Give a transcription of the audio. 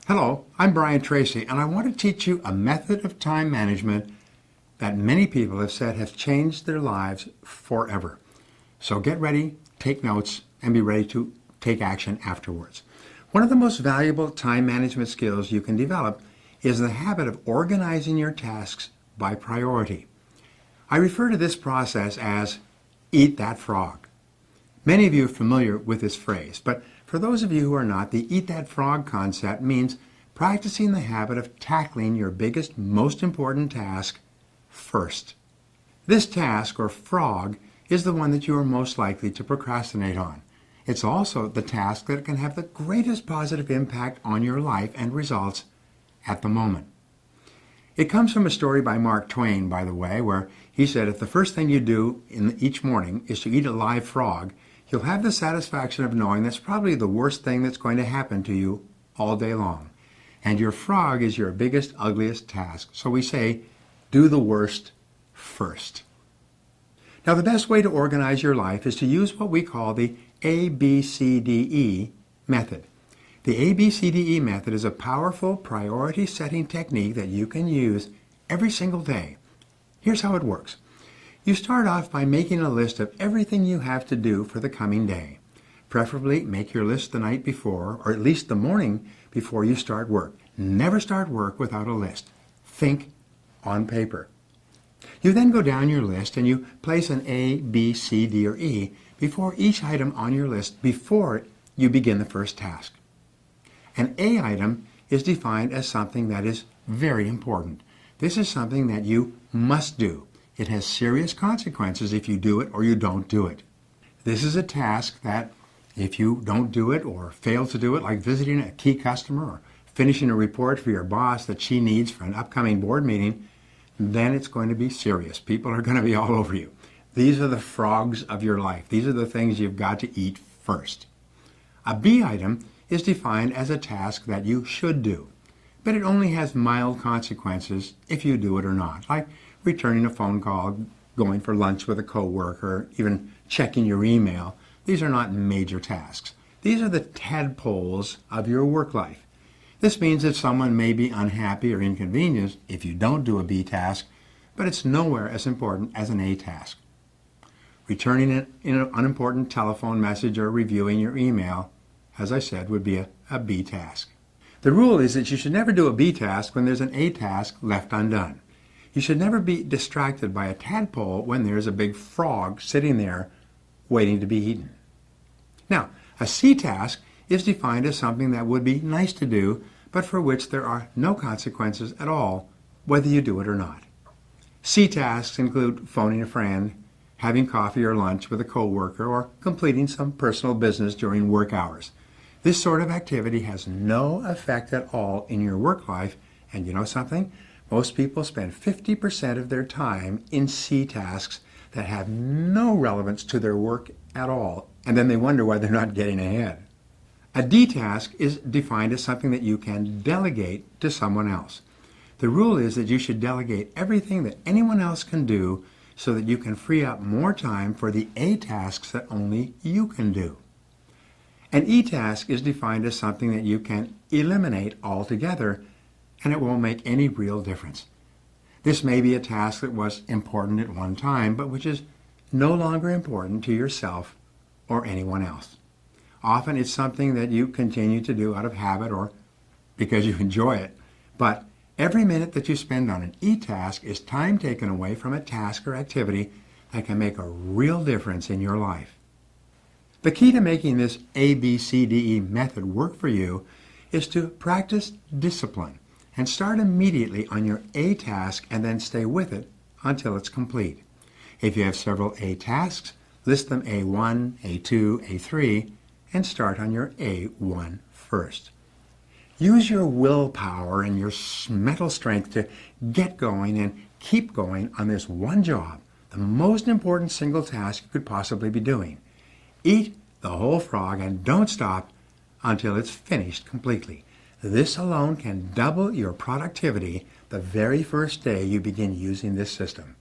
Hello, I'm Brian Tracy, and I want to teach you a method of time management that many people have said has changed their lives forever. So get ready, take notes, and be ready to take action afterwards. One of the most valuable time management skills you can develop is the habit of organizing your tasks by priority. I refer to this process as eat that frog. Many of you are familiar with this phrase, but for those of you who are not, the eat that frog concept means practicing the habit of tackling your biggest, most important task first. This task, or frog, is the one that you are most likely to procrastinate on. It's also the task that can have the greatest positive impact on your life and results at the moment. It comes from a story by Mark Twain, by the way, where he said if the first thing you do each morning is to eat a live frog, you'll have the satisfaction of knowing that's probably the worst thing that's going to happen to you all day long. And your frog is your biggest, ugliest task. So we say, do the worst first. Now, the best way to organize your life is to use what we call the ABCDE method. The ABCDE method is a powerful priority setting technique that you can use every single day. Here's how it works. You start off by making a list of everything you have to do for the coming day. Preferably make your list the night before, or at least the morning before you start work. Never start work without a list. Think on paper. You then go down your list and you place an A, B, C, D, or E before each item on your list before you begin the first task. An A item is defined as something that is very important. This is something that you must do. It has serious consequences if you do it or you don't do it. This is a task that if you don't do it or fail to do it, like visiting a key customer or finishing a report for your boss that she needs for an upcoming board meeting, then it's going to be serious. People are going to be all over you. These are the frogs of your life. These are the things you've got to eat first. A B item is defined as a task that you should do, but it only has mild consequences if you do it or not, like returning a phone call, going for lunch with a coworker, even checking your email. These are not major tasks. These are the tadpoles of your work life. This means that someone may be unhappy or inconvenienced if you don't do a B task, but it's nowhere as important as an A task. Returning an unimportant telephone message or reviewing your email, as I said, would be a B task. The rule is that you should never do a B task when there's an A task left undone. You should never be distracted by a tadpole when there's a big frog sitting there waiting to be eaten. Now, a C task is defined as something that would be nice to do, but for which there are no consequences at all, whether you do it or not. C tasks include phoning a friend, having coffee or lunch with a coworker, or completing some personal business during work hours. This sort of activity has no effect at all in your work life, and you know something? Most people spend 50% of their time in C tasks that have no relevance to their work at all, and then they wonder why they're not getting ahead. A D task is defined as something that you can delegate to someone else. The rule is that you should delegate everything that anyone else can do so that you can free up more time for the A tasks that only you can do. An E task is defined as something that you can eliminate altogether, and it won't make any real difference. This may be a task that was important at one time, but which is no longer important to yourself or anyone else. Often it's something that you continue to do out of habit or because you enjoy it, but every minute that you spend on an E task is time taken away from a task or activity that can make a real difference in your life. The key to making this ABCDE method work for you is to practice discipline and start immediately on your A task and then stay with it until it's complete. If you have several A tasks, list them A1, A2, A3, and start on your A1 first. Use your willpower and your mental strength to get going and keep going on this one job, the most important single task you could possibly be doing. Eat the whole frog and don't stop until it's finished completely. This alone can double your productivity the very first day you begin using this system.